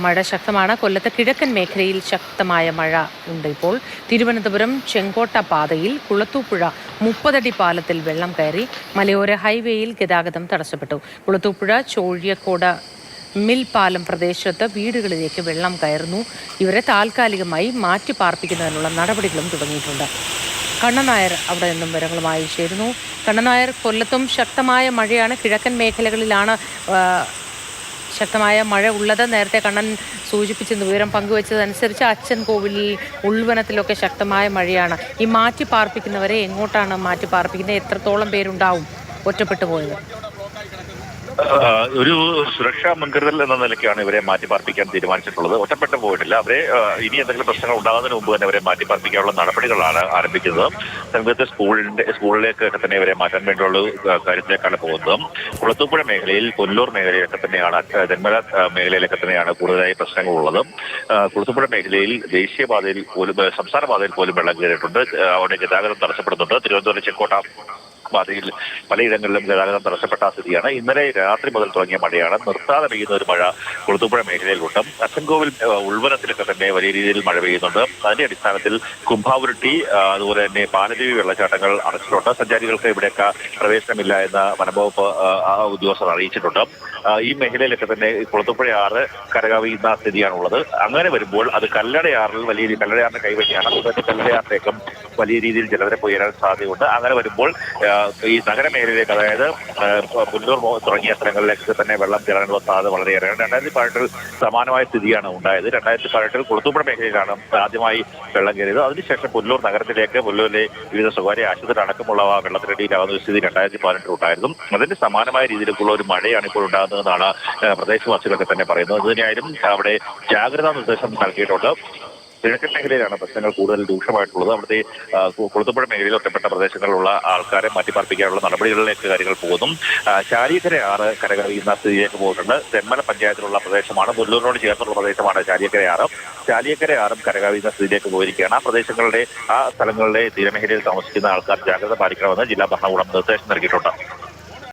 മഴ ശക്തമാണ്. കൊല്ലത്ത് കിഴക്കൻ മേഖലയിൽ ശക്തമായ മഴ ഉണ്ട്. ഇപ്പോൾ തിരുവനന്തപുരം ചെങ്കോട്ട പാതയിൽ കുളത്തൂപ്പുഴ 30 അടി പാലത്തിൽ വെള്ളം കയറി. മലയോര ഹൈവേയിൽ ഗതാഗതം തടസ്സപ്പെട്ടു. കുളത്തൂപ്പുഴ ചോഴിയക്കോട് മിൽ പാലം പ്രദേശത്ത് വീടുകളിലേക്ക് വെള്ളം കയറുന്നു. ഇവരെ താൽക്കാലികമായി മാറ്റി പാർപ്പിക്കുന്നതിനുള്ള നടപടികളും തുടങ്ങിയിട്ടുണ്ട്. കണ്ണൻ നായർ അവിടെ നിന്നും വിവരങ്ങളുമായി ചേരുന്നു. കണ്ണൻ നായർ, കൊല്ലത്തും ശക്തമായ മഴയാണ്. കിഴക്കൻ മേഖലകളിലാണ് ശക്തമായ മഴ ഉള്ളത്. നേരത്തെ കണ്ണൻ സൂചിപ്പിച്ചെന്ന് വിവരം പങ്കുവച്ചതനുസരിച്ച് അച്ഛൻ കോവിലിൽ ഉൾവനത്തിലൊക്കെ ശക്തമായ മഴയാണ്. ഈ മാറ്റി പാർപ്പിക്കുന്നവരെ എങ്ങോട്ടാണ് മാറ്റി പാർപ്പിക്കുന്നത്? എത്രത്തോളം പേരുണ്ടാവും ഒറ്റപ്പെട്ടു പോയത്? ഒരു സുരക്ഷാ മുൻകരുതൽ എന്ന നിലയ്ക്കാണ് ഇവരെ മാറ്റിപ്പാർപ്പിക്കാൻ തീരുമാനിച്ചിട്ടുള്ളത്. ഒറ്റപ്പെട്ടു പോയിട്ടില്ല. അവരെ ഇനി എന്തെങ്കിലും പ്രശ്നങ്ങൾ ഉണ്ടാകുന്നതിന് മുമ്പ് തന്നെ അവരെ മാറ്റിപ്പാർപ്പിക്കാനുള്ള നടപടികളാണ് ആരംഭിക്കുന്നത്. സമീപത്തെ സ്കൂളിലേക്കൊക്കെ തന്നെ ഇവരെ മാറ്റാൻ വേണ്ടിയുള്ള കാര്യത്തിലേക്കാണ് പോകുന്നത്. കുളത്തൂപ്പുഴ മേഖലയിൽ, കൊല്ലൂർ മേഖലയിലൊക്കെ തന്നെയാണ്, നെന്മല മേഖലയിലൊക്കെ തന്നെയാണ് കൂടുതലായി പ്രശ്നങ്ങളുള്ളത്. കുളത്തൂപ്പുഴ മേഖലയിൽ ദേശീയപാതയിൽ പോലും, സംസ്ഥാന പാതയിൽ പോലും വെള്ളം കയറിയിട്ടുണ്ട്. അവിടെ ഗതാഗതം തടസ്സപ്പെടുന്നുണ്ട്. തിരുവനന്തപുരം ചെങ്കോട്ട പാതയിൽ പലയിടങ്ങളിലും ഗതാഗതം തടസ്സപ്പെട്ട സ്ഥിതിയാണ്. ഇന്നലെ രാത്രി മുതൽ തുടങ്ങിയ മഴയാണ്. നിർത്താതെ പെയ്യുന്ന ഒരു മഴ കുളത്തൂപ്പുഴ മേഖലയിലുണ്ട്. അച്ചൻകോവിൽ ഉൾവനത്തിലൊക്കെ തന്നെ വലിയ രീതിയിൽ മഴ പെയ്യുന്നുണ്ട്. അതിന്റെ അടിസ്ഥാനത്തിൽ കുംഭാവുരുട്ടി, അതുപോലെ തന്നെ പാലരുവി വെള്ളച്ചാട്ടങ്ങൾ അടച്ചിട്ടുണ്ട്. സഞ്ചാരികൾക്ക് ഇവിടെയൊക്കെ പ്രവേശനമില്ല എന്ന് വനംവകുപ്പ് ഉദ്യോഗസ്ഥർ അറിയിച്ചിട്ടുണ്ട്. ഈ മേഖലയിലൊക്കെ തന്നെ കുളത്തൂപ്പുഴ ആറ് കരകവിയുന്ന സ്ഥിതിയാണുള്ളത്. അങ്ങനെ വരുമ്പോൾ അത് കല്ലടയാറിൽ കല്ലടയാറിന്റെ കൈവഴിയാണ്. അതുപോലെ കല്ലടയാറിലേക്കും വലിയ രീതിയിൽ ജലനിരപ്പ് ഉയരാൻ സാധ്യതയുണ്ട്. അങ്ങനെ വരുമ്പോൾ ഈ നഗരമേഖലയിലേക്ക്, അതായത് പുല്ലൂർ തുടങ്ങിയ സ്ഥലങ്ങളിലേക്ക് തന്നെ വെള്ളം കയറാനുള്ള സാധ്യത വളരെയേറെയാണ്. 2018 സമാനമായ സ്ഥിതിയാണ് ഉണ്ടായത്. 2018 കുളത്തൂപ്പുഴ മേഖലയിലാണ് ആദ്യമായി വെള്ളം കയറിയത്. അതിനുശേഷം പുല്ലൂർ നഗരത്തിലേക്ക്, പുല്ലൂരിലെ വിവിധ സ്വകാര്യ ആശുപത്രി അടക്കമുള്ളവ വെള്ളത്തിനടിയിലാകുന്ന ഒരു സ്ഥിതി 2018 ഉണ്ടായിരുന്നു. അതിന് സമാനമായ രീതിയിലുള്ള ഒരു മഴയാണ് ഇപ്പോൾ ഉണ്ടാകുന്നതെന്നാണ് പ്രദേശവാസികളൊക്കെ തന്നെ പറയുന്നത്. ഇതിനായാലും അവിടെ ജാഗ്രതാ നിർദ്ദേശം നൽകിയിട്ടുണ്ട്. കിഴക്കൻ മേഖലയിലാണ് പ്രശ്നങ്ങൾ കൂടുതൽ രൂക്ഷമായിട്ടുള്ളത്. അവിടുത്തെ കുളത്തൂപ്പുഴ മേഖലയിൽ ഒറ്റപ്പെട്ട പ്രദേശങ്ങളിലുള്ള ആൾക്കാരെ മാറ്റിപ്പാർപ്പിക്കാനുള്ള നടപടികളിലേക്ക് കാര്യങ്ങൾ പോകുന്നു. ചാലിയക്കര ആറ് കരകവിയുന്ന സ്ഥിതിയിലേക്ക് പോകുന്നുണ്ട്. തെന്മല പഞ്ചായത്തിലുള്ള പ്രദേശമാണ്, പുല്ലൂരിനോട് ചേർന്നുള്ള പ്രദേശമാണ് ചാലിയക്കര ആറ്. ചാലിയക്കര ആറും കരകവിയുന്ന സ്ഥിതിയിലേക്ക് പോയിരിക്കുകയാണ്. ആ സ്ഥലങ്ങളിലെ തീരമേഖലയിൽ താമസിക്കുന്ന ആൾക്കാർ ജാഗ്രത പാലിക്കണമെന്ന് ജില്ലാ ഭരണകൂടം നിർദ്ദേശം നൽകിയിട്ടുണ്ട്.